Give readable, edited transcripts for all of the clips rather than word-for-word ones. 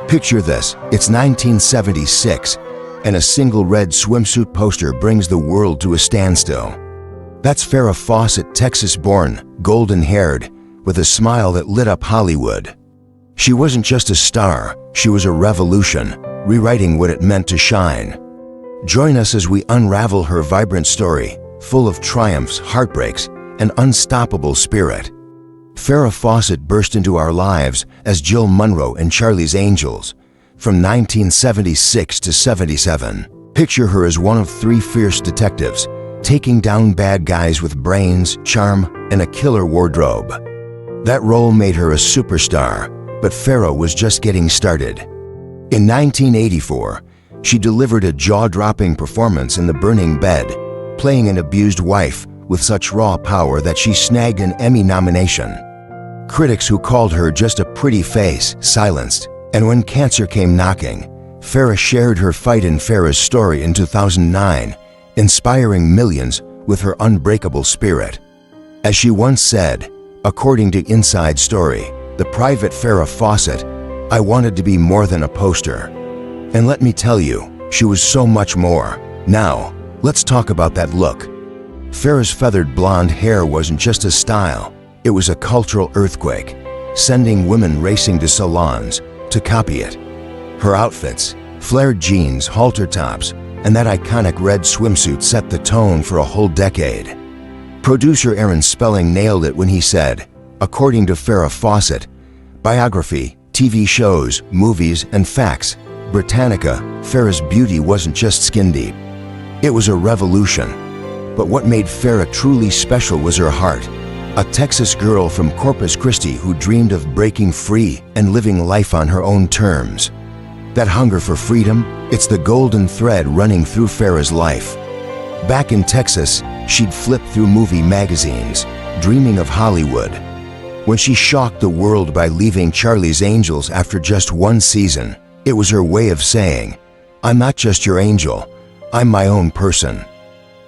Picture this, it's 1976, and a single red swimsuit poster brings the world to a standstill. That's Farrah Fawcett, Texas-born, golden-haired, with a smile that lit up Hollywood. She wasn't just a star, she was a revolution, rewriting what it meant to shine. Join us as we unravel her vibrant story, full of triumphs, heartbreaks, and unstoppable spirit. Farrah Fawcett burst into our lives as Jill Munroe in Charlie's Angels, from 1976 to 77. Picture her as one of three fierce detectives, taking down bad guys with brains, charm, and a killer wardrobe. That role made her a superstar, but Farrah was just getting started. In 1984, she delivered a jaw-dropping performance in The Burning Bed, playing an abused wife with such raw power that she snagged an Emmy nomination. Critics who called her just a pretty face silenced, and when cancer came knocking, Farrah shared her fight in Farrah's story in 2009, inspiring millions with her unbreakable spirit. As she once said, according to Inside Story, the private Farrah Fawcett, "I wanted to be more than a poster." And let me tell you, she was so much more. Now, let's talk about that look. Farrah's feathered blonde hair wasn't just a style, it was a cultural earthquake, sending women racing to salons to copy it. Her outfits, flared jeans, halter tops, and that iconic red swimsuit set the tone for a whole decade. Producer Aaron Spelling nailed it when he said, according to Farrah Fawcett, biography, TV shows, movies, and facts, Britannica, Farrah's beauty wasn't just skin deep. It was a revolution. But what made Farrah truly special was her heart. A Texas girl from Corpus Christi who dreamed of breaking free and living life on her own terms. That hunger for freedom, it's the golden thread running through Farrah's life. Back in Texas, she'd flip through movie magazines, dreaming of Hollywood. When she shocked the world by leaving Charlie's Angels after just one season, it was her way of saying, "I'm not just your angel, I'm my own person."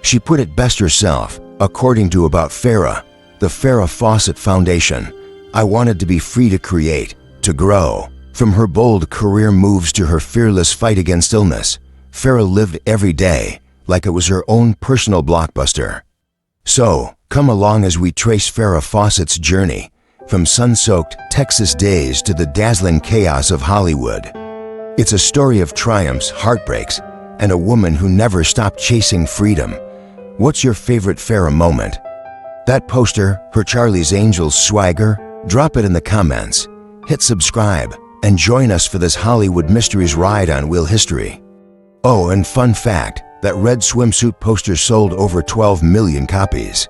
She put it best herself, according to About Farrah, the Farrah Fawcett Foundation, "I wanted to be free to create, to grow." From her bold career moves to her fearless fight against illness, Farrah lived every day like it was her own personal blockbuster. So, come along as we trace Farrah Fawcett's journey, from sun-soaked Texas days to the dazzling chaos of Hollywood. It's a story of triumphs, heartbreaks, and a woman who never stopped chasing freedom. What's your favorite Farrah moment? That poster, her Charlie's Angels swagger? Drop it in the comments. Hit subscribe and join us for this Hollywood Mysteries ride on Wheel History. Oh, and fun fact, that red swimsuit poster sold over 12 million copies.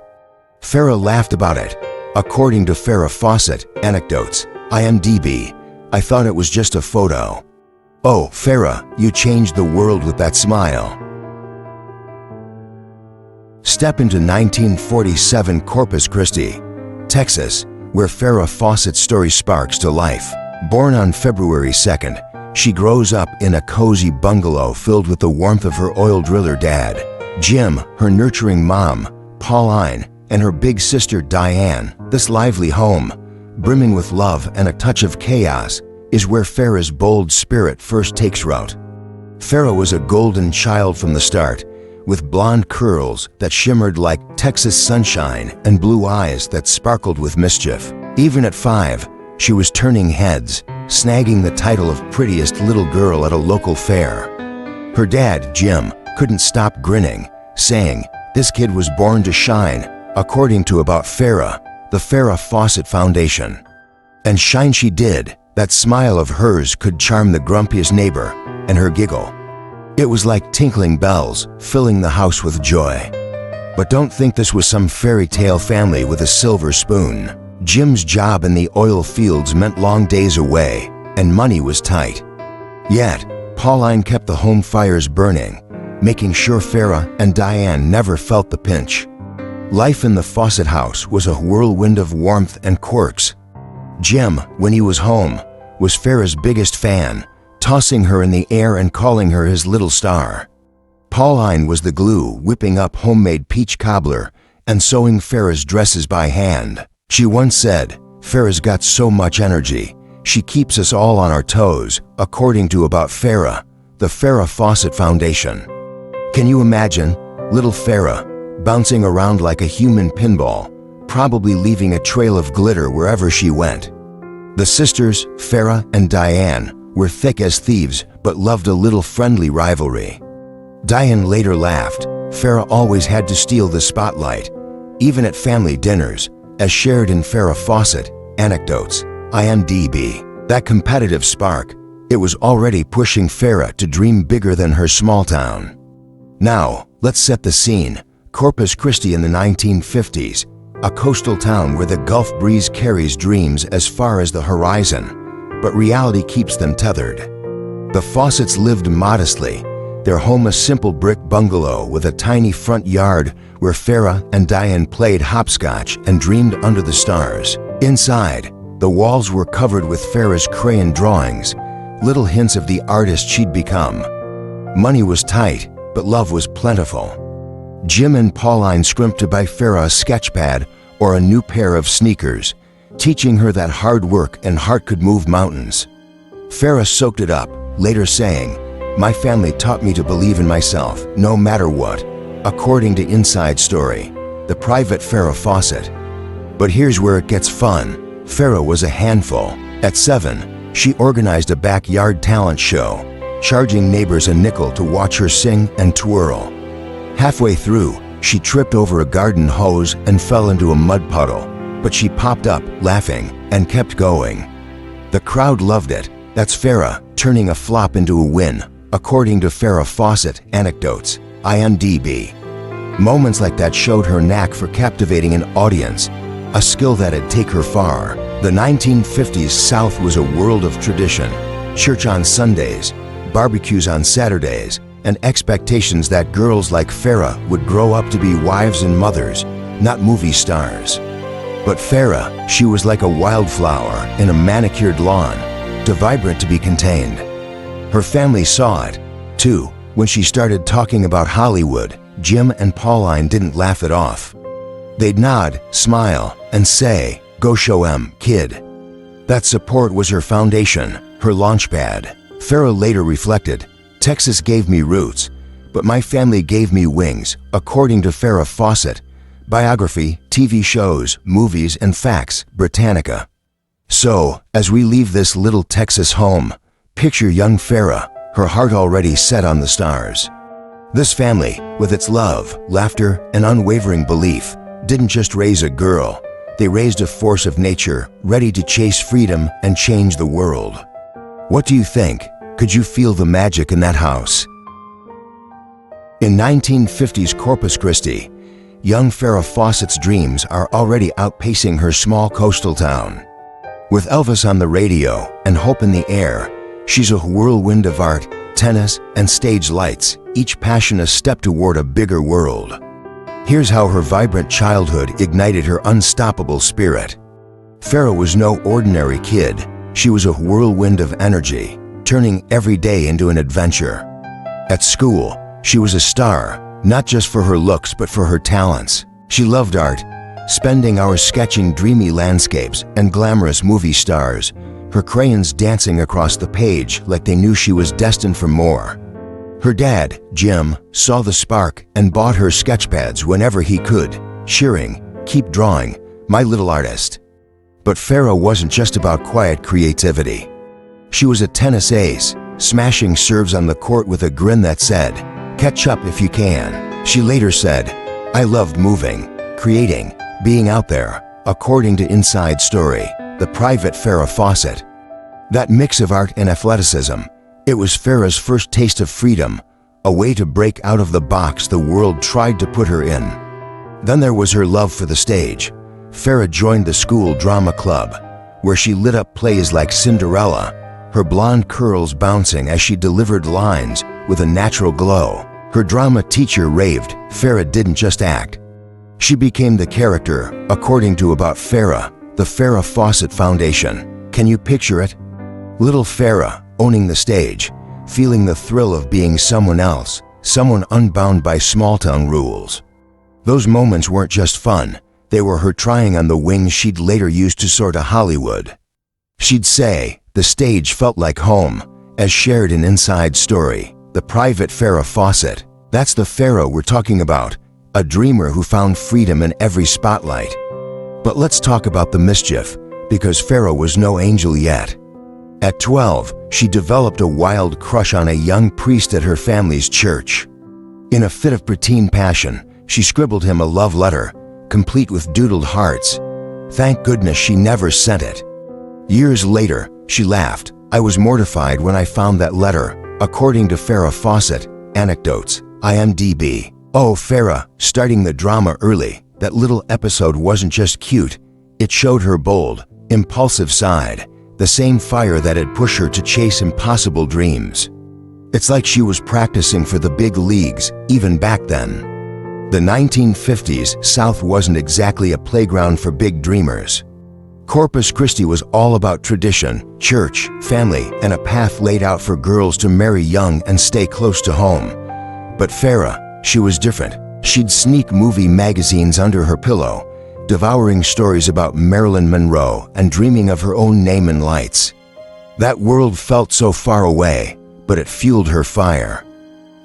Farrah laughed about it. According to Farrah Fawcett, Anecdotes, IMDb, "I thought it was just a photo." Oh, Farrah, you changed the world with that smile. Step into 1947 Corpus Christi, Texas, where Farrah Fawcett's story sparks to life. Born on February 2nd, she grows up in a cozy bungalow filled with the warmth of her oil driller dad, Jim, her nurturing mom, Pauline, and her big sister Diane. This lively home, brimming with love and a touch of chaos, is where Farrah's bold spirit first takes root. Farrah was a golden child from the start, with blonde curls that shimmered like Texas sunshine and blue eyes that sparkled with mischief. Even at 5, she was turning heads, snagging the title of prettiest little girl at a local fair. Her dad, Jim, couldn't stop grinning, saying, "This kid was born to shine," according to About Farrah, the Farrah Fawcett Foundation. And shine she did. That smile of hers could charm the grumpiest neighbor, and her giggle. It was like tinkling bells, filling the house with joy. But don't think this was some fairy tale family with a silver spoon. Jim's job in the oil fields meant long days away, and money was tight. Yet, Pauline kept the home fires burning, making sure Farrah and Diane never felt the pinch. Life in the Fawcett house was a whirlwind of warmth and quirks. Jim, when he was home, was Farrah's biggest fan, tossing her in the air and calling her his little star. Pauline was the glue, whipping up homemade peach cobbler and sewing Farrah's dresses by hand. She once said, "Farrah's got so much energy. She keeps us all on our toes, according to About Farrah, the Farrah Fawcett Foundation. Can you imagine little Farrah bouncing around like a human pinball, probably leaving a trail of glitter wherever she went? The sisters, Farrah and Diane, were thick as thieves but loved a little friendly rivalry. Diane later laughed. Farrah always had to steal the spotlight, even at family dinners, as shared in Farrah Fawcett Anecdotes, IMDb. That competitive spark, it was already pushing Farrah to dream bigger than her small town. Now, let's set the scene. Corpus Christi in the 1950s, a coastal town where the Gulf breeze carries dreams as far as the horizon, but reality keeps them tethered. The Fawcetts lived modestly, their home a simple brick bungalow with a tiny front yard where Farrah and Diane played hopscotch and dreamed under the stars. Inside, the walls were covered with Farrah's crayon drawings, little hints of the artist she'd become. Money was tight, but love was plentiful. Jim and Pauline scrimped to buy Farrah a sketchpad or a new pair of sneakers, teaching her that hard work and heart could move mountains. Farrah soaked it up, later saying, "My family taught me to believe in myself, no matter what," according to Inside Story, the private Farrah Fawcett. But here's where it gets fun. Farrah was a handful. At 7, she organized a backyard talent show, charging neighbors a nickel to watch her sing and twirl. Halfway through, she tripped over a garden hose and fell into a mud puddle, but she popped up, laughing, and kept going. The crowd loved it. That's Farrah turning a flop into a win, according to Farrah Fawcett Anecdotes, IMDb. Moments like that showed her knack for captivating an audience, a skill that'd take her far. The 1950s South was a world of tradition, church on Sundays, barbecues on Saturdays, and expectations that girls like Farrah would grow up to be wives and mothers, not movie stars. But Farrah, she was like a wildflower in a manicured lawn, too vibrant to be contained. Her family saw it, too. When she started talking about Hollywood, Jim and Pauline didn't laugh it off. They'd nod, smile, and say, "Go show 'em, kid." That support was her foundation, her launchpad. Farrah later reflected, "Texas gave me roots, but my family gave me wings," according to Farrah Fawcett. Biography, TV shows, movies, and facts, Britannica. So, as we leave this little Texas home, picture young Farrah, her heart already set on the stars. This family, with its love, laughter, and unwavering belief, didn't just raise a girl. They raised a force of nature, ready to chase freedom and change the world. What do you think? Could you feel the magic in that house? In 1950s Corpus Christi, young Farrah Fawcett's dreams are already outpacing her small coastal town. With Elvis on the radio and hope in the air, she's a whirlwind of art, tennis, and stage lights, each passion a step toward a bigger world. Here's how her vibrant childhood ignited her unstoppable spirit. Farrah was no ordinary kid. She was a whirlwind of energy, turning every day into an adventure. At school, she was a star, not just for her looks but for her talents. She loved art, spending hours sketching dreamy landscapes and glamorous movie stars, her crayons dancing across the page like they knew she was destined for more. Her dad, Jim, saw the spark and bought her sketchpads whenever he could, cheering, "Keep drawing, my little artist." But Farrah wasn't just about quiet creativity. She was a tennis ace, smashing serves on the court with a grin that said, "Catch up if you can." She later said, "I loved moving, creating, being out there," according to Inside Story, the private Farrah Fawcett. That mix of art and athleticism, it was Farrah's first taste of freedom, a way to break out of the box the world tried to put her in. Then there was her love for the stage. Farrah joined the school drama club, where she lit up plays like Cinderella, her blonde curls bouncing as she delivered lines with a natural glow. Her drama teacher raved Farrah didn't just act. She became the character, according to About Farrah, the Farrah Fawcett Foundation. Can you picture it? Little Farrah, owning the stage, feeling the thrill of being someone else, someone unbound by small-town rules. Those moments weren't just fun, they were her trying on the wings she'd later use to soar to Hollywood. She'd say, "The stage felt like home," as shared in Inside Story, The Private Farrah Fawcett. That's the Farrah we're talking about, a dreamer who found freedom in every spotlight. But let's talk about the mischief, because Farrah was no angel yet. At 12, she developed a wild crush on a young priest at her family's church. In a fit of preteen passion, she scribbled him a love letter, complete with doodled hearts. Thank goodness she never sent it. Years later, she laughed, "I was mortified when I found that letter," according to Farrah Fawcett, Anecdotes, IMDb. Oh, Farrah, starting the drama early. That little episode wasn't just cute, it showed her bold, impulsive side, the same fire that had pushed her to chase impossible dreams. It's like she was practicing for the big leagues, even back then. The 1950s South wasn't exactly a playground for big dreamers. Corpus Christi was all about tradition, church, family, and a path laid out for girls to marry young and stay close to home. But Farrah, she was different. She'd sneak movie magazines under her pillow, devouring stories about Marilyn Monroe and dreaming of her own name in lights. That world felt so far away, but it fueled her fire.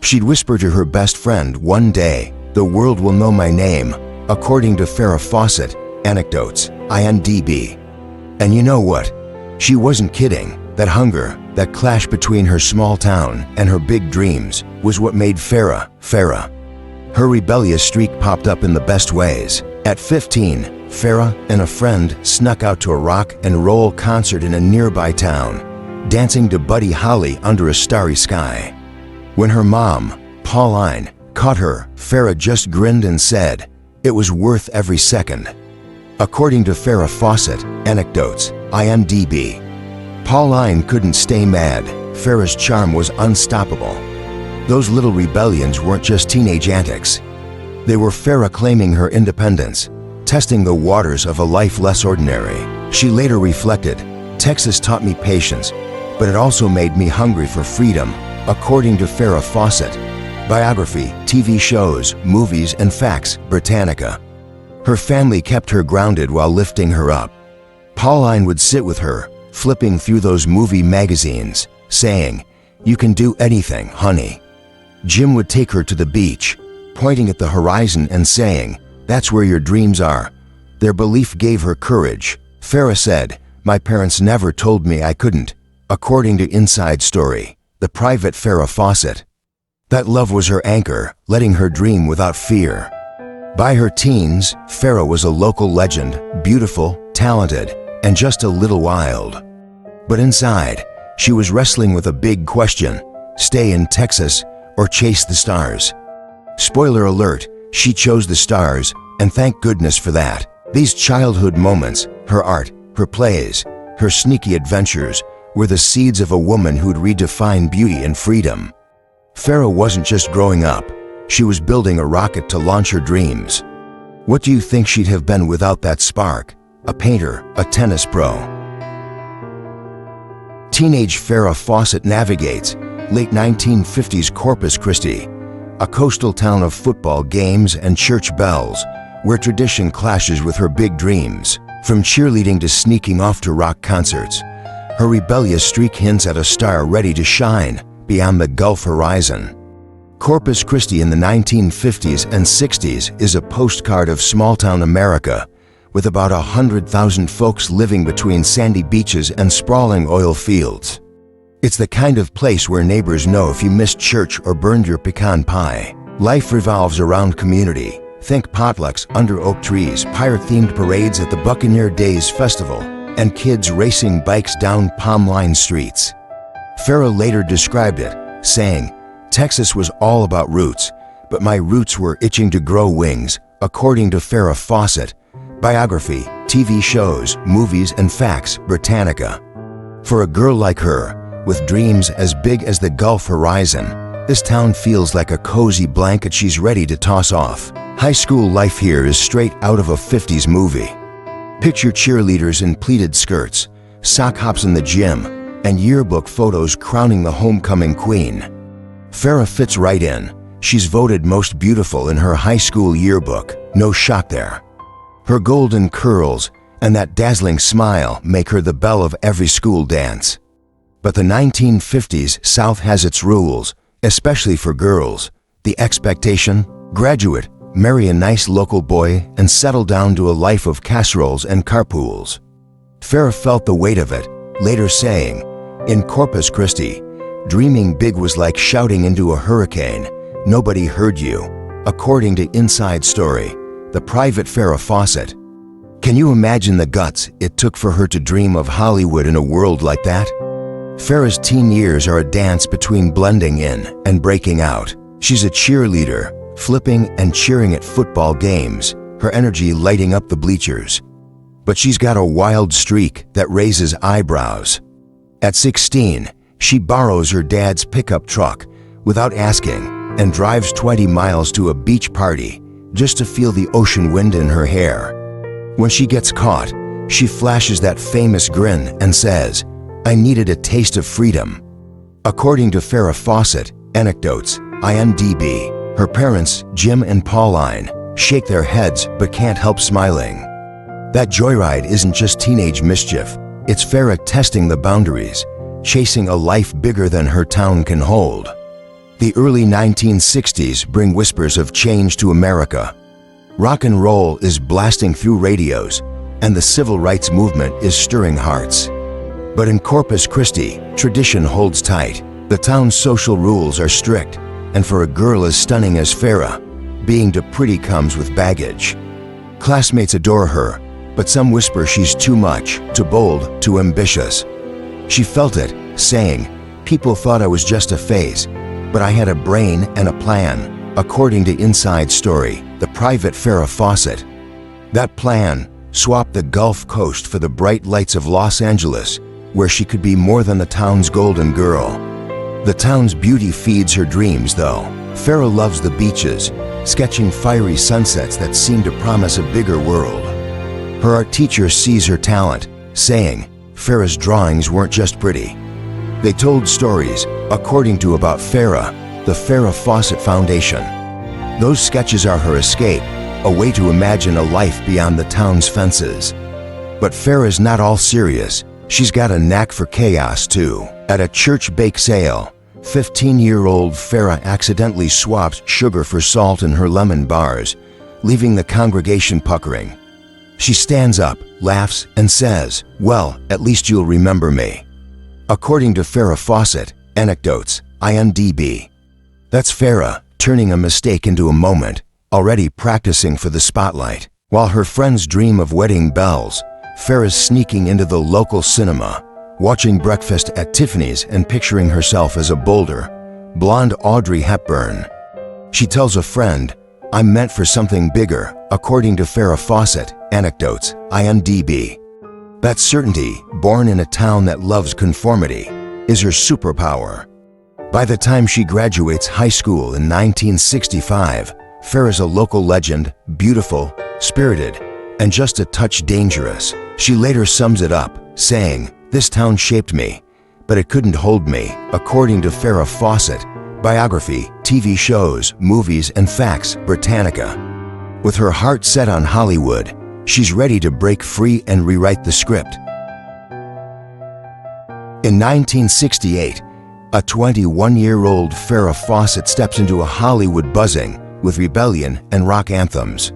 She'd whisper to her best friend, "One day, the world will know my name," according to Farrah Fawcett, Anecdotes, IMDb. And you know what? She wasn't kidding. That hunger, that clash between her small town and her big dreams, was what made Farrah, Farrah. Her rebellious streak popped up in the best ways. At 15, Farrah and a friend snuck out to a rock and roll concert in a nearby town, dancing to Buddy Holly under a starry sky. When her mom, Pauline, caught her, Farrah just grinned and said, "It was worth every second." According to Farrah Fawcett, Anecdotes, IMDb. Pauline couldn't stay mad. Farrah's charm was unstoppable. Those little rebellions weren't just teenage antics. They were Farrah claiming her independence, testing the waters of a life less ordinary. She later reflected, "Texas taught me patience, but it also made me hungry for freedom," according to Farrah Fawcett. Biography, TV shows, movies, and facts, Britannica. Her family kept her grounded while lifting her up. Pauline would sit with her, flipping through those movie magazines, saying, "You can do anything, honey." Jim would take her to the beach, pointing at the horizon and saying, "That's where your dreams are." Their belief gave her courage. Farrah said, "My parents never told me I couldn't," according to Inside Story, The Private Farrah Fawcett. That love was her anchor, letting her dream without fear. By her teens, Farrah was a local legend, beautiful, talented, and just a little wild. But inside, she was wrestling with a big question: stay in Texas or chase the stars? Spoiler alert, she chose the stars, and thank goodness for that. These childhood moments, her art, her plays, her sneaky adventures, were the seeds of a woman who'd redefine beauty and freedom. Farrah wasn't just growing up, she was building a rocket to launch her dreams. What do you think she'd have been without that spark? A painter, a tennis pro? Teenage Farrah Fawcett navigates late 1950s Corpus Christi, a coastal town of football games and church bells, where tradition clashes with her big dreams. From cheerleading to sneaking off to rock concerts, her rebellious streak hints at a star ready to shine beyond the Gulf horizon. Corpus Christi in the 1950s and 60s is a postcard of small-town America, with about 100,000 folks living between sandy beaches and sprawling oil fields. It's the kind of place where neighbors know if you missed church or burned your pecan pie. Life revolves around community. Think potlucks under oak trees, pirate-themed parades at the Buccaneer Days Festival, and kids racing bikes down palm-lined streets. Farrah later described it, saying, "Texas was all about roots, but my roots were itching to grow wings," according to Farrah Fawcett. Biography, TV shows, movies, and facts, Britannica. For a girl like her, with dreams as big as the Gulf horizon, this town feels like a cozy blanket she's ready to toss off. High school life here is straight out of a 50s movie. Picture cheerleaders in pleated skirts, sock hops in the gym, and yearbook photos crowning the homecoming queen. Farrah fits right in. She's voted most beautiful in her high school yearbook. No shock there. Her golden curls, and that dazzling smile make her the belle of every school dance. But the 1950s South has its rules, especially for girls. The expectation: graduate, marry a nice local boy, and settle down to a life of casseroles and carpools. Farrah felt the weight of it, later saying, "In Corpus Christi, dreaming big was like shouting into a hurricane. Nobody heard you," according to Inside Story, the private Farrah Fawcett. Can you imagine the guts it took for her to dream of Hollywood in a world like that? Farrah's teen years are a dance between blending in and breaking out. She's a cheerleader, flipping and cheering at football games, her energy lighting up the bleachers. But she's got a wild streak that raises eyebrows. At 16, she borrows her dad's pickup truck without asking and drives 20 miles to a beach party just to feel the ocean wind in her hair. When she gets caught, she flashes that famous grin and says, "I needed a taste of freedom." According to Farrah Fawcett, Anecdotes, IMDb, her parents, Jim and Pauline, shake their heads but can't help smiling. That joyride isn't just teenage mischief, it's Farrah testing the boundaries, chasing a life bigger than her town can hold. The early 1960s bring whispers of change to America. Rock and roll is blasting through radios, and the civil rights movement is stirring hearts. But in Corpus Christi, tradition holds tight. The town's social rules are strict, and for a girl as stunning as Farrah, being too pretty comes with baggage. Classmates adore her, but some whisper she's too much, too bold, too ambitious. She felt it, saying, "People thought I was just a phase, but I had a brain and a plan," according to Inside Story, the private Farrah Fawcett. That plan: swap the Gulf Coast for the bright lights of Los Angeles, where she could be more than the town's golden girl. The town's beauty feeds her dreams, though. Farrah loves the beaches, sketching fiery sunsets that seem to promise a bigger world. Her art teacher sees her talent, saying Farrah's drawings weren't just pretty. They told stories, according to About Farrah, the Farrah Fawcett Foundation. Those sketches are her escape, a way to imagine a life beyond the town's fences. But Farrah's not all serious. She's got a knack for chaos, too. At a church bake sale, 15-year-old Farrah accidentally swaps sugar for salt in her lemon bars, leaving the congregation puckering. She stands up, laughs, and says, "Well, at least you'll remember me." According to Farrah Fawcett, Anecdotes, IMDb. That's Farrah turning a mistake into a moment, already practicing for the spotlight. While her friends dream of wedding bells, Farrah's sneaking into the local cinema, watching Breakfast at Tiffany's and picturing herself as a bolder, blonde Audrey Hepburn. She tells a friend, "I'm meant for something bigger," according to Farrah Fawcett, Anecdotes, IMDb. That certainty, born in a town that loves conformity, is her superpower. By the time she graduates high school in 1965, Farrah's a local legend, beautiful, spirited, and just a touch dangerous. She later sums it up, saying, "This town shaped me, but it couldn't hold me," according to Farrah Fawcett, biography, TV shows, movies, and facts, Britannica. With her heart set on Hollywood, she's ready to break free and rewrite the script. In 1968, a 21-year-old Farrah Fawcett steps into a Hollywood buzzing with rebellion and rock anthems.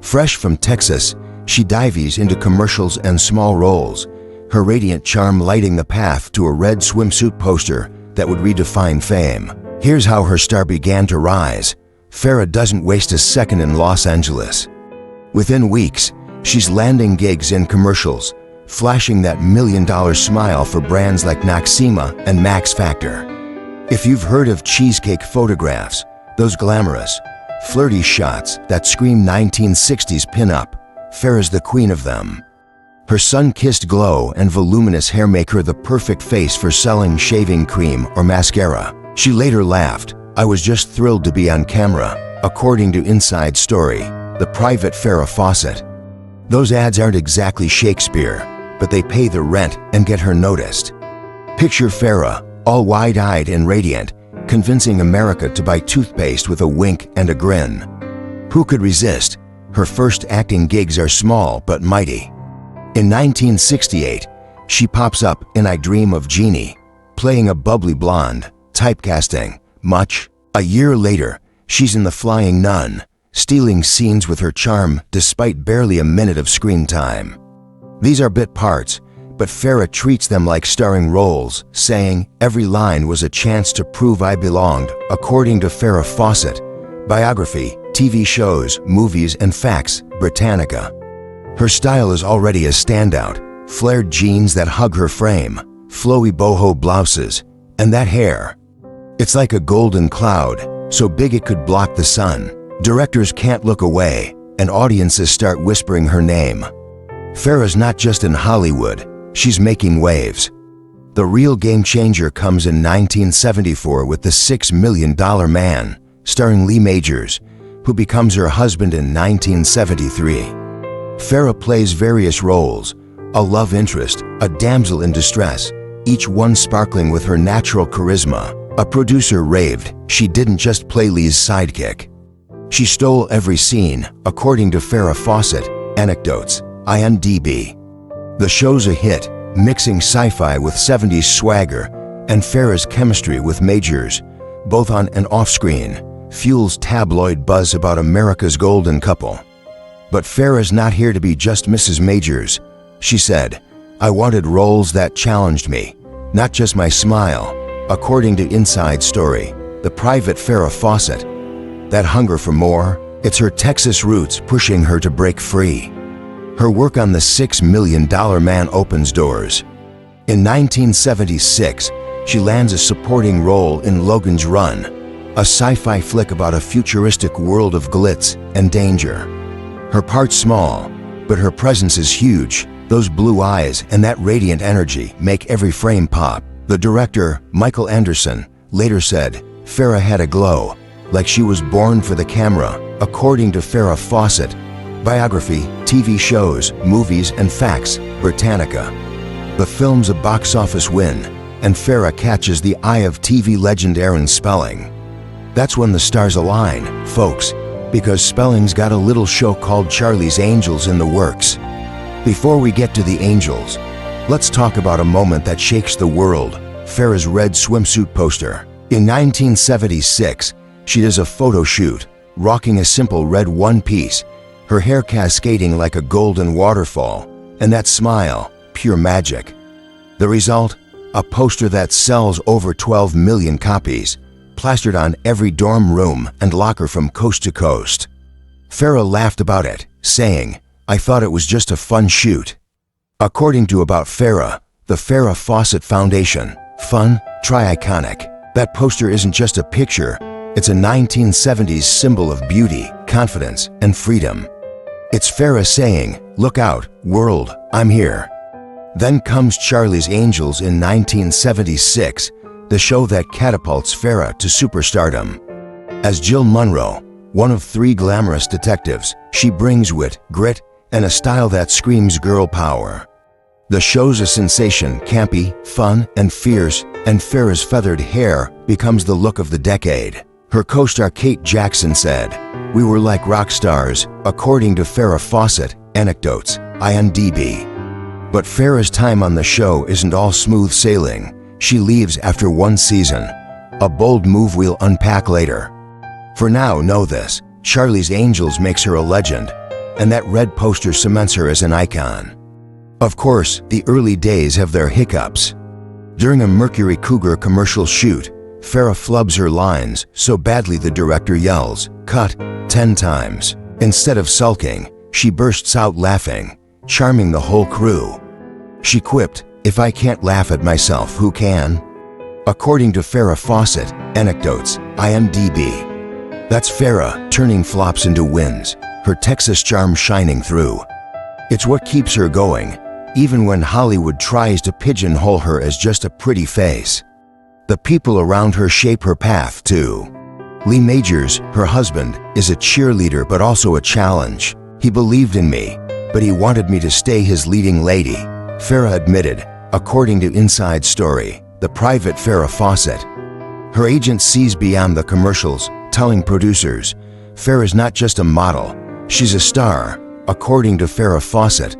Fresh from Texas, she dives into commercials and small roles, her radiant charm lighting the path to a red swimsuit poster that would redefine fame. Here's how her star began to rise. Farrah doesn't waste a second in Los Angeles. Within weeks, she's landing gigs in commercials, flashing that million-dollar smile for brands like Noxzema and Max Factor. If you've heard of cheesecake photographs, those glamorous, flirty shots that scream 1960s pinup, Farrah's the queen of them. Her sun-kissed glow and voluminous hair make her the perfect face for selling shaving cream or mascara. She later laughed, "I was just thrilled to be on camera," according to Inside Story, the private Farrah Fawcett. Those ads aren't exactly Shakespeare, but they pay the rent and get her noticed. Picture Farrah, all wide-eyed and radiant, convincing America to buy toothpaste with a wink and a grin. Who could resist? Her first acting gigs are small but mighty. In 1968, she pops up in I Dream of Jeannie, playing a bubbly blonde, typecasting, much. A year later, she's in The Flying Nun, stealing scenes with her charm despite barely a minute of screen time. These are bit parts, but Farrah treats them like starring roles, saying, "Every line was a chance to prove I belonged," according to Farrah Fawcett. Biography, TV shows, movies, and facts, Britannica. Her style is already a standout. Flared jeans that hug her frame, flowy boho blouses, and that hair. It's like a golden cloud, so big it could block the sun. Directors can't look away, and audiences start whispering her name. Farrah's not just in Hollywood, she's making waves. The real game changer comes in 1974 with The $6 Million Man, starring Lee Majors, who becomes her husband in 1973. Farrah plays various roles: a love interest, a damsel in distress, each one sparkling with her natural charisma. A producer raved she didn't just play Lee's sidekick. She stole every scene, according to Farrah Fawcett. Anecdotes, IMDb. The show's a hit, mixing sci-fi with 70s swagger, and Farrah's chemistry with Majors, both on and off-screen, fuels tabloid buzz about America's golden couple. But Farrah's not here to be just Mrs. Majors. She said, "I wanted roles that challenged me, not just my smile," according to Inside Story, the private Farrah Fawcett. That hunger for more, it's her Texas roots pushing her to break free. Her work on The $6 Million Man opens doors. In 1976, she lands a supporting role in Logan's Run, a sci-fi flick about a futuristic world of glitz and danger. Her part's small, but her presence is huge. Those blue eyes and that radiant energy make every frame pop. The director, Michael Anderson, later said, "Farrah had a glow, like she was born for the camera," according to Farrah Fawcett. Biography, TV shows, movies, and facts, Britannica. The film's a box office win, and Farrah catches the eye of TV legend Aaron Spelling. That's when the stars align, folks, because Spelling's got a little show called Charlie's Angels in the works. Before we get to the Angels, let's talk about a moment that shakes the world: Farrah's red swimsuit poster. In 1976, she does a photo shoot, rocking a simple red one-piece, her hair cascading like a golden waterfall, and that smile, pure magic. The result? A poster that sells over 12 million copies, plastered on every dorm room and locker from coast to coast. Farrah laughed about it, saying, "I thought it was just a fun shoot." According to About Farrah, the Farrah Fawcett Foundation, fun, try iconic. That poster isn't just a picture, it's a 1970s symbol of beauty, confidence, and freedom. It's Farrah saying, "Look out, world, I'm here." Then comes Charlie's Angels in 1976, the show that catapults Farrah to superstardom. As Jill Munro, one of 3 glamorous detectives, she brings wit, grit, and a style that screams girl power. The show's a sensation, campy, fun, and fierce, and Farrah's feathered hair becomes the look of the decade. Her co-star Kate Jackson said, "We were like rock stars," according to Farrah Fawcett. Anecdotes, IMDb. But Farrah's time on the show isn't all smooth sailing. She leaves after 1 season, a bold move we'll unpack later. For now, know this: Charlie's Angels makes her a legend, and that red poster cements her as an icon. Of course, the early days have their hiccups. During a Mercury Cougar commercial shoot, Farrah flubs her lines so badly the director yells, "Cut," 10 times. Instead of sulking, she bursts out laughing, charming the whole crew. She quipped, "If I can't laugh at myself, who can?" According to Farrah Fawcett. Anecdotes, IMDb. That's Farrah turning flops into wins, her Texas charm shining through. It's what keeps her going, even when Hollywood tries to pigeonhole her as just a pretty face. The people around her shape her path, too. Lee Majors, her husband, is a cheerleader but also a challenge. "He believed in me, but he wanted me to stay his leading lady," Farrah admitted, according to Inside Story, the private Farrah Fawcett. Her agent sees beyond the commercials, telling producers, "Farrah's not just a model, she's a star," according to Farrah Fawcett.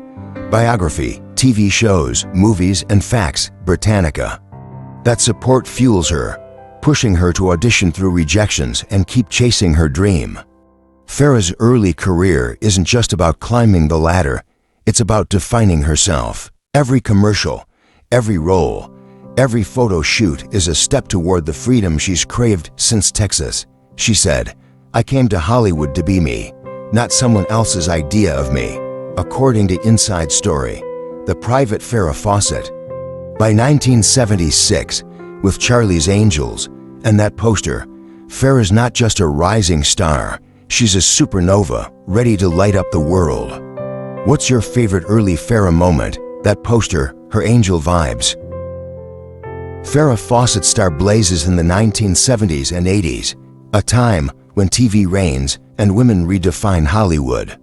Biography, TV shows, movies, and facts, Britannica. That support fuels her, pushing her to audition through rejections and keep chasing her dream. Farrah's early career isn't just about climbing the ladder, it's about defining herself. Every commercial, every role, every photo shoot is a step toward the freedom she's craved since Texas. She said, "I came to Hollywood to be me, not someone else's idea of me," according to Inside Story, the private Farrah Fawcett. By 1976, with Charlie's Angels and that poster, Farrah's not just a rising star, she's a supernova ready to light up the world. What's your favorite early Farrah moment? That poster, her angel vibes. Farrah Fawcett's star blazes in the 1970s and 80s, a time when TV reigns and women redefine Hollywood.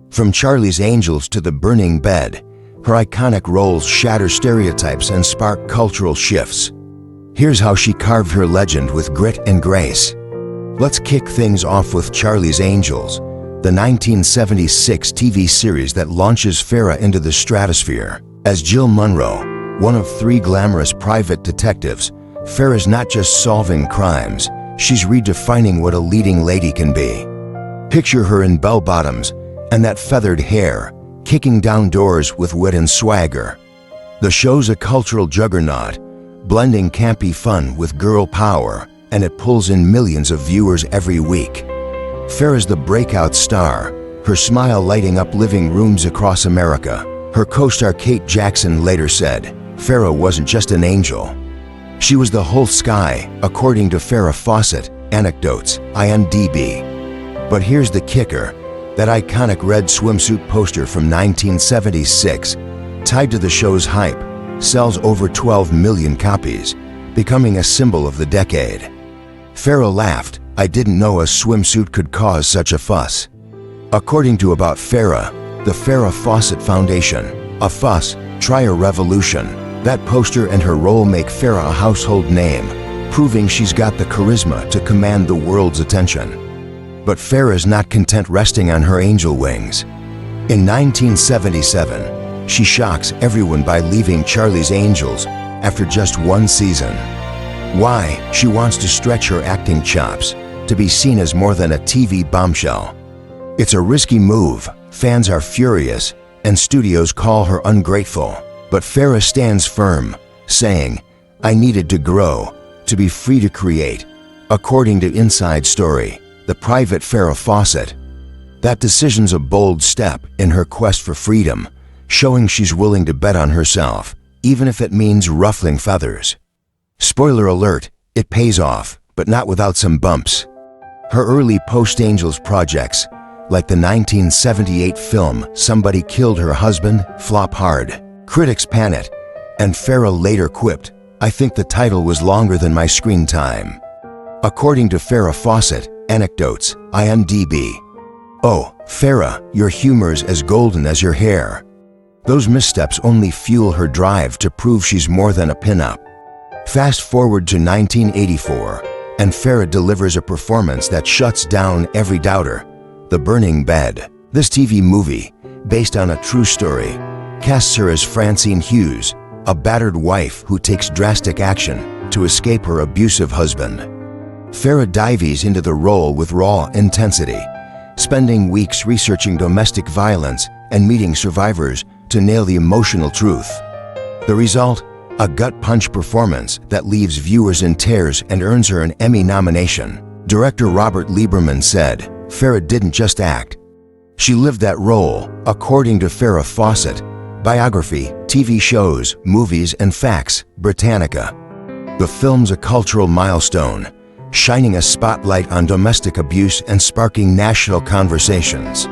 From Charlie's Angels to The Burning Bed, her iconic roles shatter stereotypes and spark cultural shifts. Here's how she carved her legend with grit and grace. Let's kick things off with Charlie's Angels, the 1976 TV series that launches Farrah into the stratosphere. As Jill Munro, one of 3 glamorous private detectives, Farrah's not just solving crimes, she's redefining what a leading lady can be. Picture her in bell-bottoms and that feathered hair, kicking down doors with wit and swagger. The show's a cultural juggernaut, blending campy fun with girl power, and it pulls in millions of viewers every week. Farrah's the breakout star, her smile lighting up living rooms across America. Her co-star Kate Jackson later said, "Farrah wasn't just an angel. She was the whole sky," according to Farrah Fawcett, Anecdotes, IMDb. But here's the kicker. That iconic red swimsuit poster from 1976, tied to the show's hype, sells over 12 million copies, becoming a symbol of the decade. Farrah laughed, "I didn't know a swimsuit could cause such a fuss." According to About Farrah, the Farrah Fawcett Foundation, a fuss, try a revolution. That poster and her role make Farrah a household name, proving she's got the charisma to command the world's attention. But Farrah's not content resting on her angel wings. In 1977, she shocks everyone by leaving Charlie's Angels after just 1 season. Why? She wants to stretch her acting chops, to be seen as more than a TV bombshell. It's a risky move, fans are furious, and studios call her ungrateful. But Farrah stands firm, saying, "I needed to grow, to be free to create," according to Inside Story, the private Farrah Fawcett. That decision's a bold step in her quest for freedom, showing she's willing to bet on herself, even if it means ruffling feathers. Spoiler alert, it pays off, but not without some bumps. Her early post-Angels projects, like the 1978 film Somebody Killed Her Husband, flop hard. Critics panicked, and Farrah later quipped, "I think the title was longer than my screen time." According to Farrah Fawcett, Anecdotes, IMDb. "Oh, Farrah, your humor's as golden as your hair." Those missteps only fuel her drive to prove she's more than a pinup. Fast forward to 1984, and Farrah delivers a performance that shuts down every doubter, The Burning Bed. This TV movie, based on a true story, casts her as Francine Hughes, a battered wife who takes drastic action to escape her abusive husband. Farrah dives into the role with raw intensity, spending weeks researching domestic violence and meeting survivors to nail the emotional truth. The result? A gut-punch performance that leaves viewers in tears and earns her an Emmy nomination. Director Robert Lieberman said, "Farrah didn't just act. She lived that role," according to Farrah Fawcett, Biography, TV shows, movies, and facts, Britannica. The film's a cultural milestone, shining a spotlight on domestic abuse and sparking national conversations.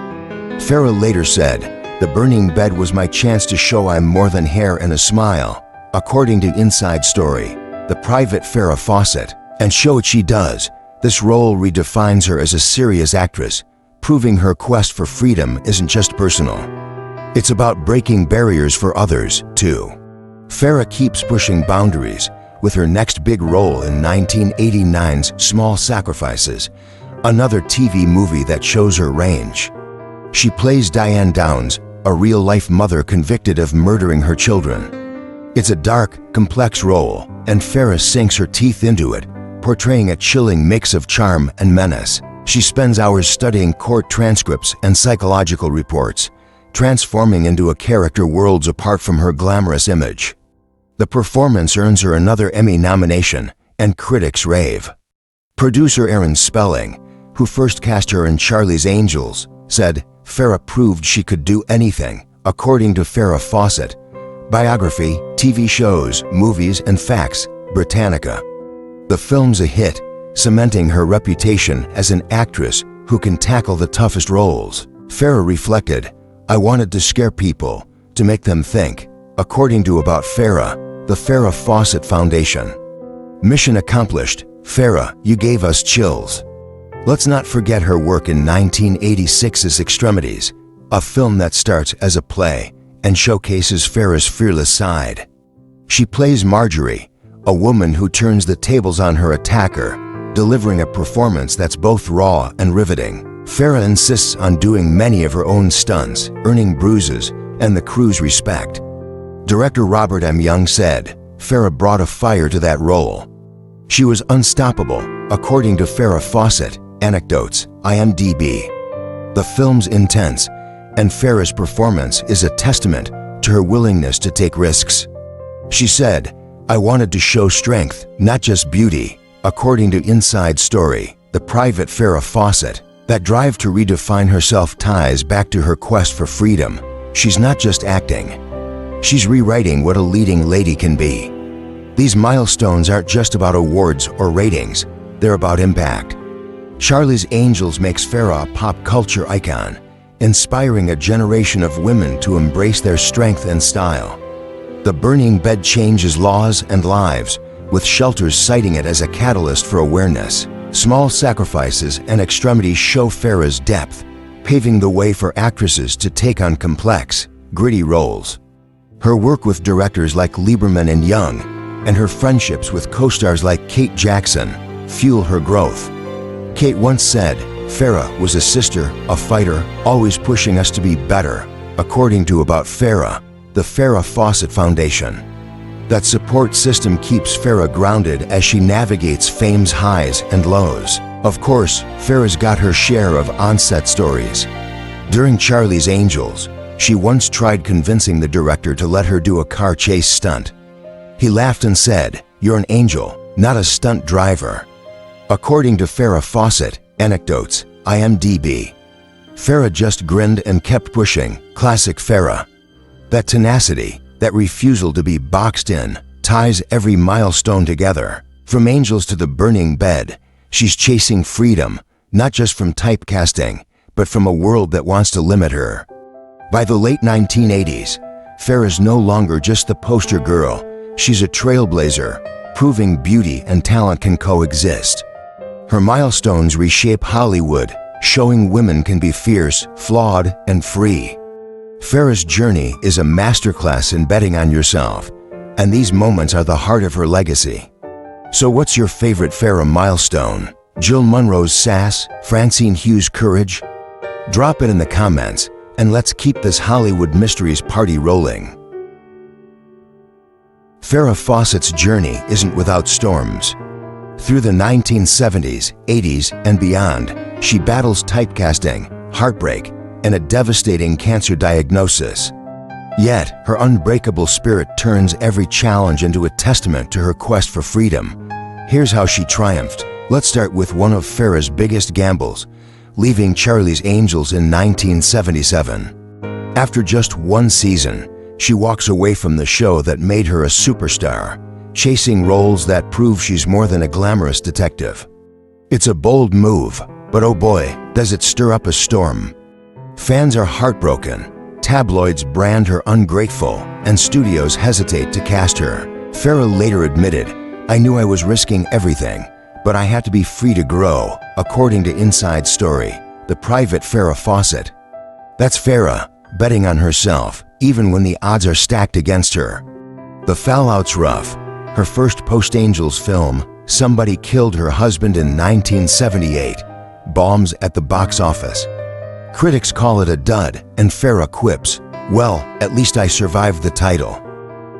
Farrah later said, "The Burning Bed was my chance to show I'm more than hair and a smile," according to Inside Story, the private Farrah Fawcett. And show what she does. This role redefines her as a serious actress, proving her quest for freedom isn't just personal. It's about breaking barriers for others, too. Farrah keeps pushing boundaries, with her next big role in 1989's Small Sacrifices, another TV movie that shows her range. She plays Diane Downs, a real-life mother convicted of murdering her children. It's a dark, complex role, and Farrah sinks her teeth into it, portraying a chilling mix of charm and menace. She spends hours studying court transcripts and psychological reports, transforming into a character worlds apart from her glamorous image. The performance earns her another Emmy nomination, and critics rave. Producer Aaron Spelling, who first cast her in Charlie's Angels, said, "Farrah proved she could do anything," according to Farrah Fawcett. Biography, TV shows, movies, and facts, Britannica. The film's a hit, cementing her reputation as an actress who can tackle the toughest roles. Farrah reflected, "I wanted to scare people, to make them think," according to About Farrah, the Farrah Fawcett Foundation. Mission accomplished. Farrah, you gave us chills. Let's not forget her work in 1986's Extremities, a film that starts as a play and showcases Farrah's fearless side. She plays Marjorie, a woman who turns the tables on her attacker, delivering a performance that's both raw and riveting. Farrah insists on doing many of her own stunts, earning bruises and the crew's respect. Director Robert M. Young said, "Farrah brought a fire to that role. She was unstoppable," according to Farrah Fawcett, Anecdotes, IMDb. The film's intense, and Farrah's performance is a testament to her willingness to take risks. She said, "I wanted to show strength, not just beauty," according to Inside Story, the private Farrah Fawcett. That drive to redefine herself ties back to her quest for freedom. She's not just acting. She's rewriting what a leading lady can be. These milestones aren't just about awards or ratings, they're about impact. Charlie's Angels makes Farrah a pop culture icon, inspiring a generation of women to embrace their strength and style. The burning bed changes laws and lives, with shelters citing it as a catalyst for awareness. Small sacrifices and extremities show Farrah's depth, paving the way for actresses to take on complex, gritty roles. Her work with directors like Lieberman and Young, and her friendships with co-stars like Kate Jackson, fuel her growth. Kate once said, "Farrah was a sister, a fighter, always pushing us to be better," according to About Farrah, the Farrah Fawcett Foundation. That support system keeps Farrah grounded as she navigates fame's highs and lows. Of course, Farrah's got her share of on-set stories. During Charlie's Angels, she once tried convincing the director to let her do a car chase stunt. He laughed and said, "You're an angel, not a stunt driver." According to Farrah Fawcett, Anecdotes, IMDb. Farrah just grinned and kept pushing, classic Farrah. That tenacity, that refusal to be boxed in, ties every milestone together. From Angels to the burning bed, she's chasing freedom, not just from typecasting, but from a world that wants to limit her. By the late 1980s, Farrah's no longer just the poster girl, she's a trailblazer, proving beauty and talent can coexist. Her milestones reshape Hollywood, showing women can be fierce, flawed, and free. Farrah's journey is a masterclass in betting on yourself, and these moments are the heart of her legacy. So what's your favorite Farrah milestone? Jill Munro's sass? Francine Hugh's courage? Drop it in the comments, and let's keep this Hollywood mysteries party rolling. Farrah Fawcett's journey isn't without storms. Through the 1970s, 80s, and beyond, she battles typecasting, heartbreak, and a devastating cancer diagnosis. Yet, her unbreakable spirit turns every challenge into a testament to her quest for freedom. Here's how she triumphed. Let's start with one of Farrah's biggest gambles, leaving Charlie's Angels in 1977. After just one season, she walks away from the show that made her a superstar, chasing roles that prove she's more than a glamorous detective. It's a bold move, but oh boy, does it stir up a storm. Fans are heartbroken, tabloids brand her ungrateful, and studios hesitate to cast her. Farrah later admitted, "I knew I was risking everything, but I had to be free to grow," according to Inside Story, the private Farrah Fawcett. That's Farrah, betting on herself, even when the odds are stacked against her. The fallout's rough. Her first post-Angels film, Somebody Killed Her Husband in 1978, bombs at the box office. Critics call it a dud, and Farrah quips, Well, at least I survived the title.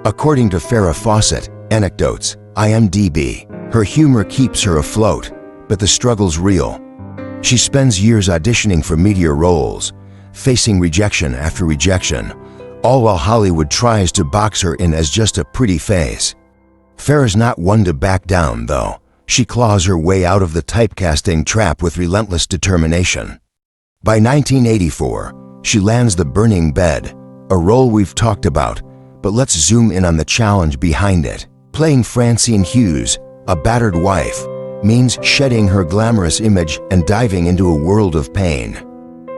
According to Farrah Fawcett, Anecdotes, IMDb, her humor keeps her afloat, but the struggle's real. She spends years auditioning for media roles, facing rejection after rejection, all while Hollywood tries to box her in as just a pretty face. Farrah's not one to back down, though. She claws her way out of the typecasting trap with relentless determination. By 1984, she lands The Burning Bed, a role we've talked about, but let's zoom in on the challenge behind it. Playing Francine Hughes, a battered wife, means shedding her glamorous image and diving into a world of pain.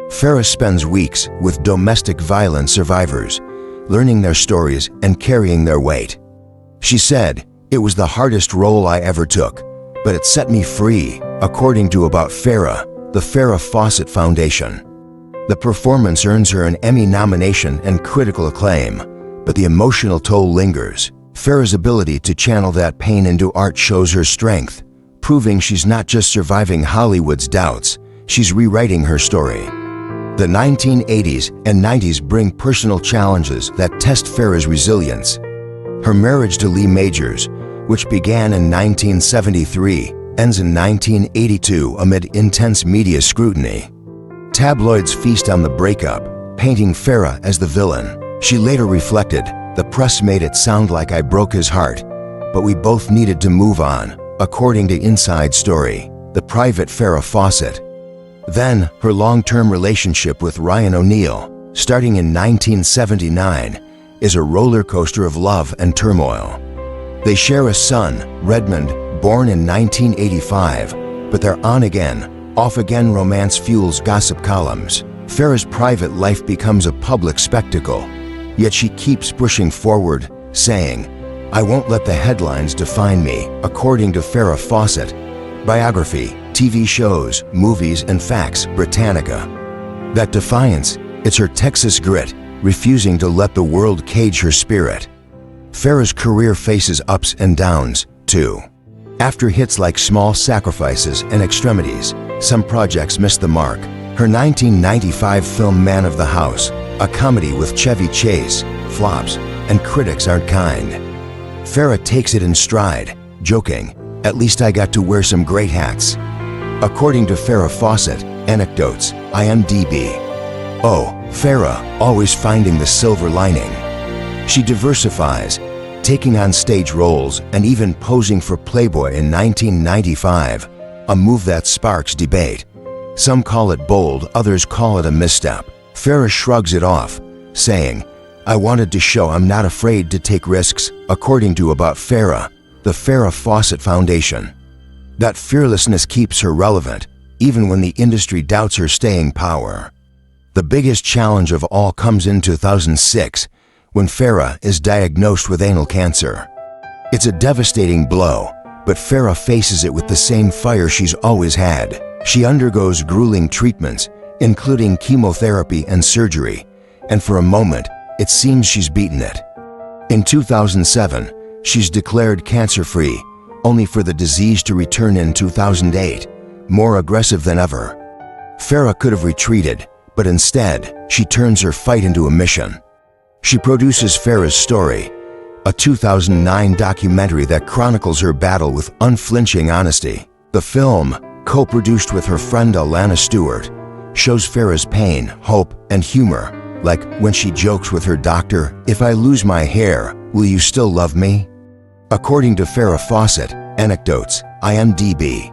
Farrah spends weeks with domestic violence survivors, learning their stories and carrying their weight. She said, "It was the hardest role I ever took, but it set me free," according to About Farrah, the Farrah Fawcett Foundation. The performance earns her an Emmy nomination and critical acclaim, but the emotional toll lingers. Farrah's ability to channel that pain into art shows her strength, proving she's not just surviving Hollywood's doubts, she's rewriting her story. The 1980s and 90s bring personal challenges that test Farrah's resilience. Her marriage to Lee Majors, which began in 1973, ends in 1982 amid intense media scrutiny. Tabloids feast on the breakup, painting Farrah as the villain. She later reflected, "The press made it sound like I broke his heart, but we both needed to move on," according to Inside Story, the private Farrah Fawcett. Then, her long-term relationship with Ryan O'Neal, starting in 1979, is a roller coaster of love and turmoil. They share a son, Redmond, born in 1985, but their on-again, off-again romance fuels gossip columns. Farrah's private life becomes a public spectacle, yet she keeps pushing forward, saying, "I won't let the headlines define me," according to Farrah Fawcett. Biography, TV shows, movies, and facts, Britannica. That defiance, it's her Texas grit, refusing to let the world cage her spirit. Farrah's career faces ups and downs, too. After hits like Small Sacrifices and Extremities, some projects missed the mark. Her 1995 film Man of the House, a comedy with Chevy Chase, flops, and critics aren't kind. Farrah takes it in stride, joking, "At least I got to wear some great hats." According to Farrah Fawcett, Anecdotes, IMDb. Oh, Farrah, always finding the silver lining. She diversifies, taking on stage roles and even posing for Playboy in 1995, a move that sparks debate. Some call it bold, others call it a misstep. Farrah shrugs it off, saying, "I wanted to show I'm not afraid to take risks," according to About Farrah, the Farrah Fawcett Foundation. That fearlessness keeps her relevant, even when the industry doubts her staying power. The biggest challenge of all comes in 2006, when Farrah is diagnosed with anal cancer. It's a devastating blow, but Farrah faces it with the same fire she's always had. She undergoes grueling treatments, including chemotherapy and surgery, and for a moment, it seems she's beaten it. In 2007, she's declared cancer-free, only for the disease to return in 2008, more aggressive than ever. Farrah could have retreated, but instead, she turns her fight into a mission. She produces Farrah's Story, a 2009 documentary that chronicles her battle with unflinching honesty. The film, co-produced with her friend Alana Stewart, shows Farrah's pain, hope, and humor, like when she jokes with her doctor, "If I lose my hair, will you still love me?" According to Farrah Fawcett, Anecdotes, IMDb.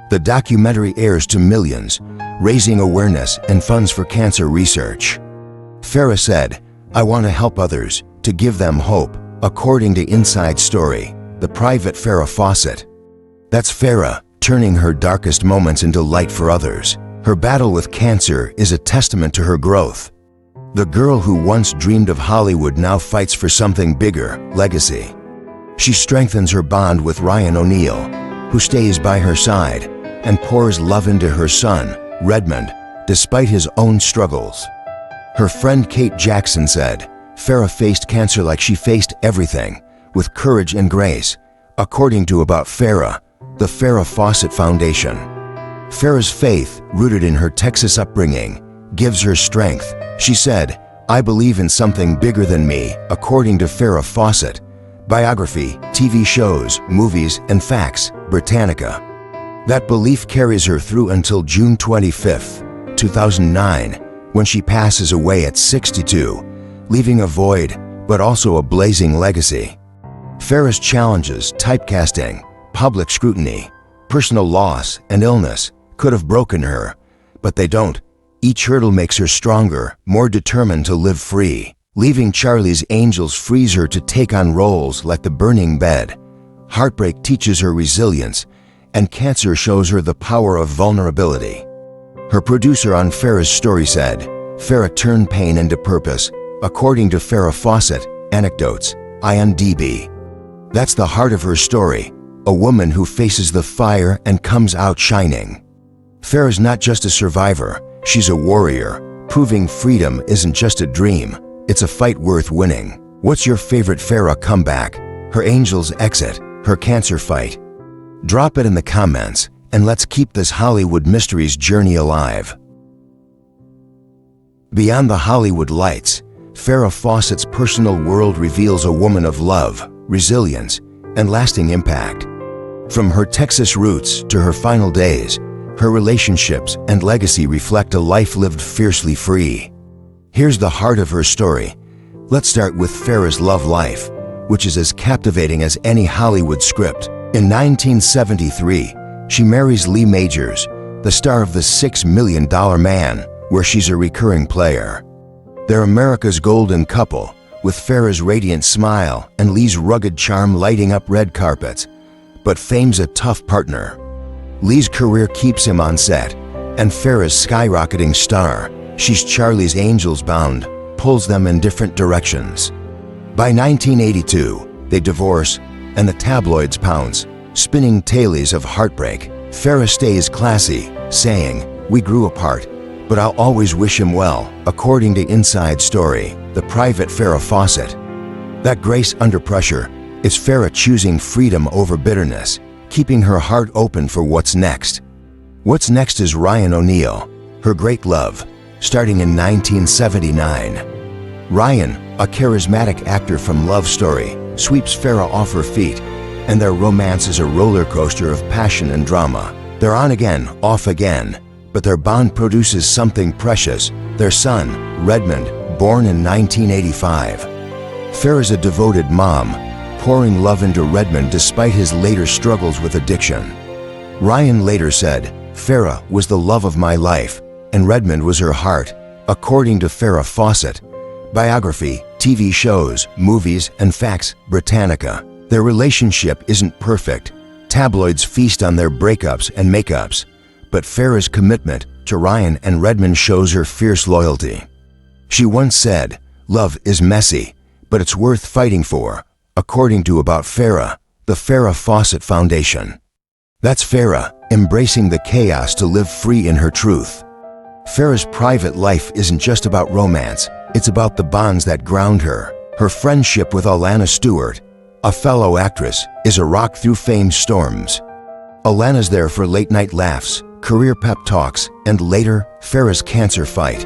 The documentary airs to millions, raising awareness and funds for cancer research. Farrah said, "I want to help others, to give them hope," according to Inside Story, the private Farrah Fawcett. That's Farrah, turning her darkest moments into light for others. Her battle with cancer is a testament to her growth. The girl who once dreamed of Hollywood now fights for something bigger, legacy. She strengthens her bond with Ryan O'Neal, who stays by her side, and pours love into her son, Redmond, despite his own struggles. Her friend Kate Jackson said, "Farrah faced cancer like she faced everything, with courage and grace," according to About Farrah, the Farrah Fawcett Foundation. Farrah's faith, rooted in her Texas upbringing, gives her strength. She said, I believe in something bigger than me, according to Farrah Fawcett. Biography, TV shows, movies, and facts, Britannica. That belief carries her through until June 25, 2009, when she passes away at 62, leaving a void, but also a blazing legacy. Farrah's challenges, typecasting, public scrutiny, personal loss, and illness could have broken her, but they don't. Each hurdle makes her stronger, more determined to live free. Leaving Charlie's Angels frees her to take on roles like The Burning Bed. Heartbreak teaches her resilience, and cancer shows her the power of vulnerability. Her producer on Farrah's story said, Farrah turned pain into purpose, according to Farrah Fawcett, Anecdotes, IMDb. That's the heart of her story, a woman who faces the fire and comes out shining. Farrah's not just a survivor, she's a warrior, proving freedom isn't just a dream, it's a fight worth winning. What's your favorite Farrah comeback? Her Angels exit, her cancer fight? Drop it in the comments, and let's keep this Hollywood mysteries journey alive. Beyond the Hollywood lights, Farrah Fawcett's personal world reveals a woman of love, resilience, and lasting impact. From her Texas roots to her final days, her relationships and legacy reflect a life lived fiercely free. Here's the heart of her story. Let's start with Farrah's love life, which is as captivating as any Hollywood script. In 1973, she marries Lee Majors, the star of The $6 Million Man, where she's a recurring player. They're America's golden couple, with Farrah's radiant smile and Lee's rugged charm lighting up red carpets. But fame's a tough partner. Lee's career keeps him on set, and Farrah's skyrocketing star, she's Charlie's Angels bound, pulls them in different directions. By 1982, they divorce, and the tabloids pounce, spinning tales of heartbreak. Farrah stays classy, saying, "We grew apart, but I'll always wish him well," according to Inside Story, the private Farrah Fawcett. That grace under pressure is Farrah choosing freedom over bitterness, keeping her heart open for what's next. What's next is Ryan O'Neal, her great love, starting in 1979. Ryan, a charismatic actor from Love Story, sweeps Farrah off her feet, and their romance is a roller coaster of passion and drama. They're on again, off again, but their bond produces something precious, their son, Redmond, born in 1985. Farrah's a devoted mom, pouring love into Redmond despite his later struggles with addiction. Ryan later said, "Farrah was the love of my life, and Redmond was her heart," according to Farrah Fawcett. Biography, TV shows, movies, and facts, Britannica. Their relationship isn't perfect. Tabloids feast on their breakups and makeups, but Farrah's commitment to Ryan and Redmond shows her fierce loyalty. She once said, "Love is messy, but it's worth fighting for," according to About Farrah, the Farrah Fawcett Foundation. That's Farrah, embracing the chaos to live free in her truth. Farrah's private life isn't just about romance, it's about the bonds that ground her. Her friendship with Alana Stewart, a fellow actress, is a rock through fame's storms. Alana's there for late-night laughs, career pep talks, and later, Farrah's cancer fight.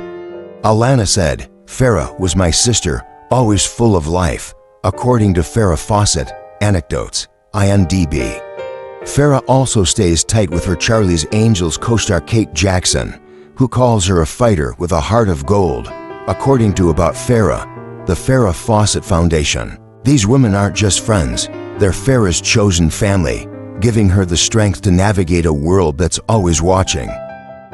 Alana said, "Farrah was my sister, always full of life," according to Farrah Fawcett, Anecdotes, IMDb. Farrah also stays tight with her Charlie's Angels co-star Kate Jackson, who calls her a fighter with a heart of gold, according to About Farrah, the Farrah Fawcett Foundation. These women aren't just friends, they're Farrah's chosen family, giving her the strength to navigate a world that's always watching.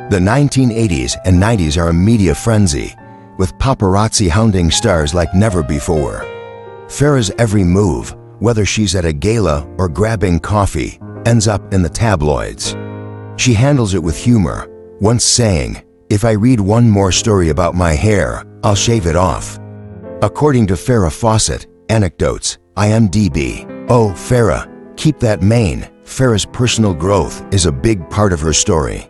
The 1980s and 90s are a media frenzy, with paparazzi hounding stars like never before. Farrah's every move, whether she's at a gala or grabbing coffee, ends up in the tabloids. She handles it with humor, once saying, "If I read one more story about my hair, I'll shave it off." According to Farrah Fawcett, Anecdotes, IMDb. Oh, Farrah, keep that mane. Farrah's personal growth is a big part of her story.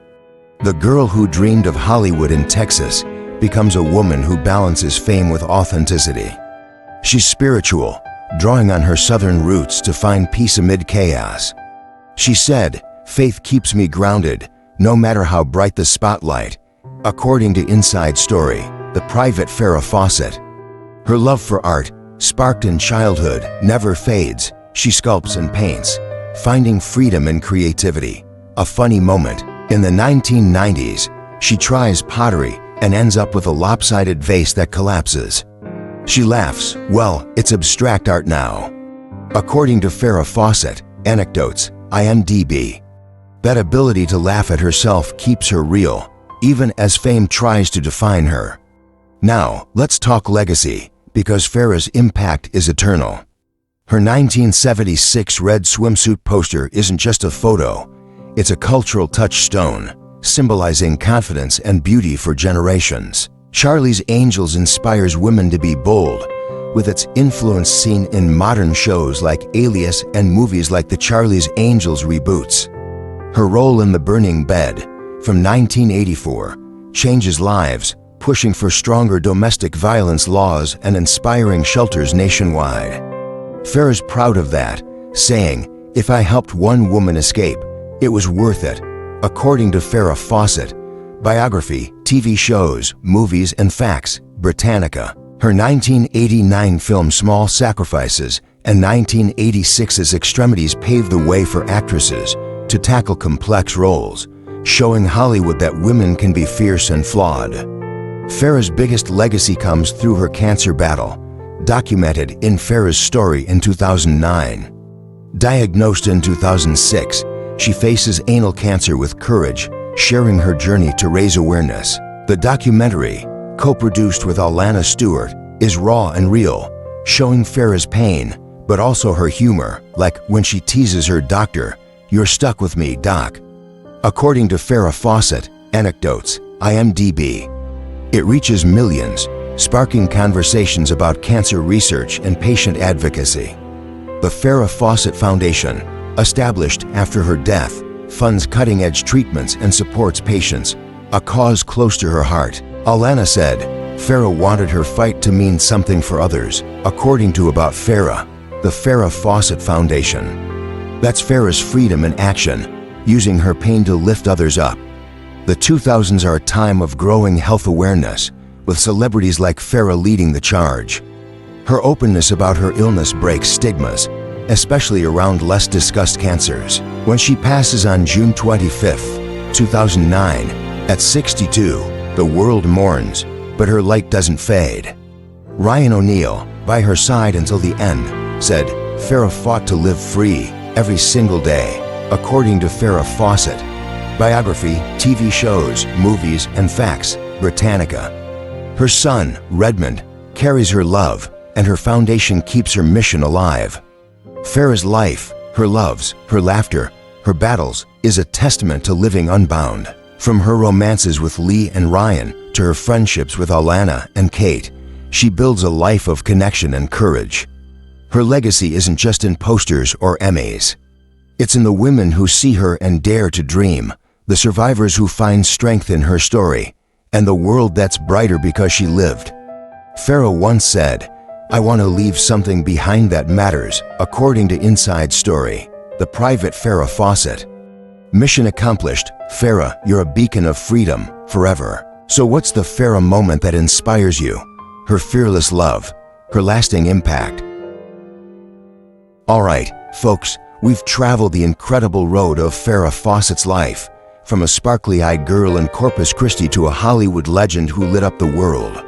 The girl who dreamed of Hollywood in Texas becomes a woman who balances fame with authenticity. She's spiritual, drawing on her southern roots to find peace amid chaos. She said, "Faith keeps me grounded, no matter how bright the spotlight," according to Inside Story, the private Farrah Fawcett. Her love for art, sparked in childhood, never fades. She sculpts and paints, finding freedom in creativity. A funny moment. In the 1990s, she tries pottery and ends up with a lopsided vase that collapses. She laughs, "Well, it's abstract art now." According to Farrah Fawcett, anecdotes, IMDb. That ability to laugh at herself keeps her real, even as fame tries to define her. Now, let's talk legacy, because Farrah's impact is eternal. Her 1976 red swimsuit poster isn't just a photo, it's a cultural touchstone, symbolizing confidence and beauty for generations. Charlie's Angels inspires women to be bold, with its influence seen in modern shows like Alias and movies like the Charlie's Angels reboots. Her role in The Burning Bed, from 1984, changes lives, pushing for stronger domestic violence laws and inspiring shelters nationwide. Farrah's proud of that, saying, "If I helped one woman escape, it was worth it." According to Farrah Fawcett, biography, TV shows, movies, and facts, Britannica. Her 1989 film Small Sacrifices and 1986's Extremities paved the way for actresses to tackle complex roles, showing Hollywood that women can be fierce and flawed. Farrah's biggest legacy comes through her cancer battle, documented in Farrah's story in 2009. Diagnosed in 2006, she faces anal cancer with courage, sharing her journey to raise awareness. The documentary, co-produced with Alana Stewart, is raw and real, showing Farrah's pain, but also her humor, like when she teases her doctor, "You're stuck with me, doc." According to Farrah Fawcett, anecdotes, IMDb. It reaches millions, sparking conversations about cancer research and patient advocacy. The Farrah Fawcett Foundation, established after her death, funds cutting-edge treatments and supports patients, a cause close to her heart. Alana said, Farrah wanted her fight to mean something for others. According to About Farrah, the Farrah Fawcett Foundation. That's Farrah's freedom in action, using her pain to lift others up. The 2000s are a time of growing health awareness, with celebrities like Farrah leading the charge. Her openness about her illness breaks stigmas, especially around less discussed cancers. When she passes on June 25, 2009, at 62, the world mourns, but her light doesn't fade. Ryan O'Neal, by her side until the end, said, "Farrah fought to live free every single day." According to Farrah Fawcett, biography, TV shows, movies, and facts, Britannica. Her son, Redmond, carries her love, and her foundation keeps her mission alive. Farrah's life, her loves, her laughter, her battles, is a testament to living unbound. From her romances with Lee and Ryan to her friendships with Alana and Kate, she builds a life of connection and courage. Her legacy isn't just in posters or Emmys. It's in the women who see her and dare to dream, the survivors who find strength in her story, and the world that's brighter because she lived. Farrah once said, "I want to leave something behind that matters," according to Inside Story, the private Farrah Fawcett. Mission accomplished. Farrah, you're a beacon of freedom, forever. So what's the Farrah moment that inspires you? Her fearless love, her lasting impact. All right, folks, we've traveled the incredible road of Farrah Fawcett's life, from a sparkly-eyed girl in Corpus Christi to a Hollywood legend who lit up the world.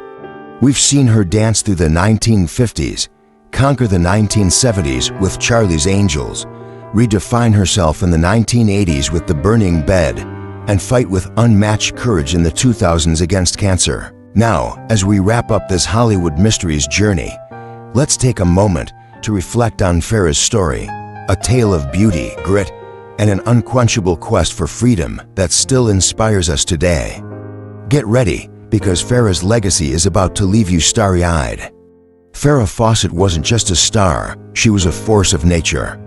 We've seen her dance through the 1950s, conquer the 1970s with Charlie's Angels, redefine herself in the 1980s with The Burning Bed, and fight with unmatched courage in the 2000s against cancer. Now, as we wrap up this Hollywood Mysteries journey, let's take a moment to reflect on Farrah's story, a tale of beauty, grit, and an unquenchable quest for freedom that still inspires us today. Get ready, because Farrah's legacy is about to leave you starry-eyed. Farrah Fawcett wasn't just a star, she was a force of nature.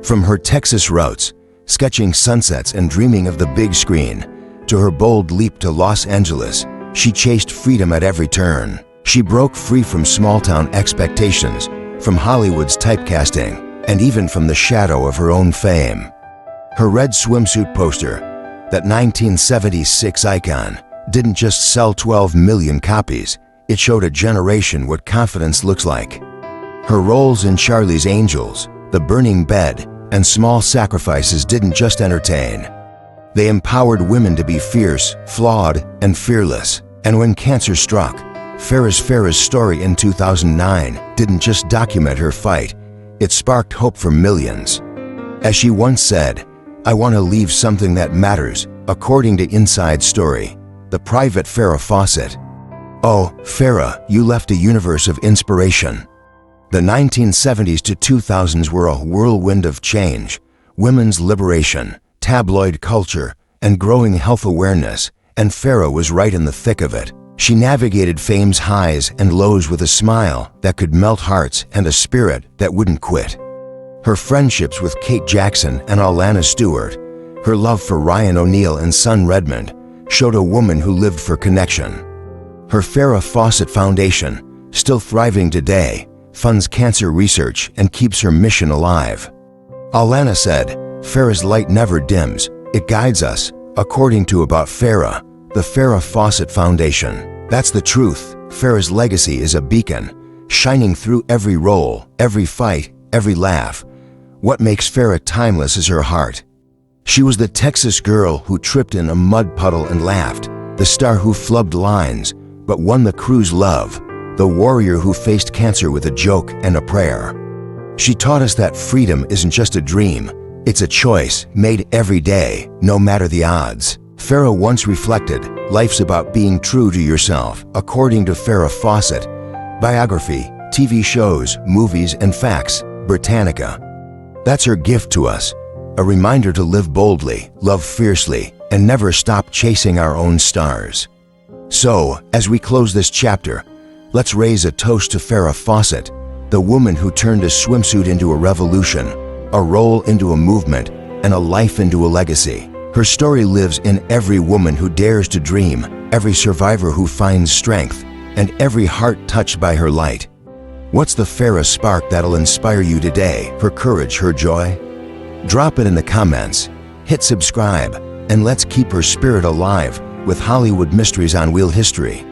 From her Texas routes, sketching sunsets and dreaming of the big screen, to her bold leap to Los Angeles, she chased freedom at every turn. She broke free from small-town expectations, from Hollywood's typecasting, and even from the shadow of her own fame. Her red swimsuit poster, that 1976 icon, didn't just sell 12 million copies, it showed a generation what confidence looks like. Her roles in Charlie's Angels, The Burning Bed, and Small Sacrifices didn't just entertain. They empowered women to be fierce, flawed, and fearless. And when cancer struck, Farrah's story in 2009 didn't just document her fight, it sparked hope for millions. As she once said, "I want to leave something that matters," according to Inside Story, the private Farrah Fawcett. Oh, Farrah, you left a universe of inspiration. The 1970s to 2000s were a whirlwind of change, women's liberation, tabloid culture, and growing health awareness, and Farrah was right in the thick of it. She navigated fame's highs and lows with a smile that could melt hearts and a spirit that wouldn't quit. Her friendships with Kate Jackson and Alana Stewart, her love for Ryan O'Neal and Son Redmond, showed a woman who lived for connection. Her Farrah Fawcett Foundation, still thriving today, funds cancer research and keeps her mission alive. Alana said, "Farrah's light never dims, it guides us," according to About Farrah, the Farrah Fawcett Foundation. That's the truth. Farrah's legacy is a beacon, shining through every role, every fight, every laugh. What makes Farrah timeless is her heart. She was the Texas girl who tripped in a mud puddle and laughed, the star who flubbed lines but won the crew's love, the warrior who faced cancer with a joke and a prayer. She taught us that freedom isn't just a dream, it's a choice made every day, no matter the odds. Farrah once reflected, "Life's about being true to yourself," according to Farrah Fawcett. Biography, TV shows, movies, and facts, Britannica. That's her gift to us, a reminder to live boldly, love fiercely, and never stop chasing our own stars. So, as we close this chapter, let's raise a toast to Farrah Fawcett, the woman who turned a swimsuit into a revolution, a role into a movement, and a life into a legacy. Her story lives in every woman who dares to dream, every survivor who finds strength, and every heart touched by her light. What's the Farrah spark that'll inspire you today? Her courage, her joy? Drop it in the comments, hit subscribe, and let's keep her spirit alive with Hollywood Mysteries on Wheel History.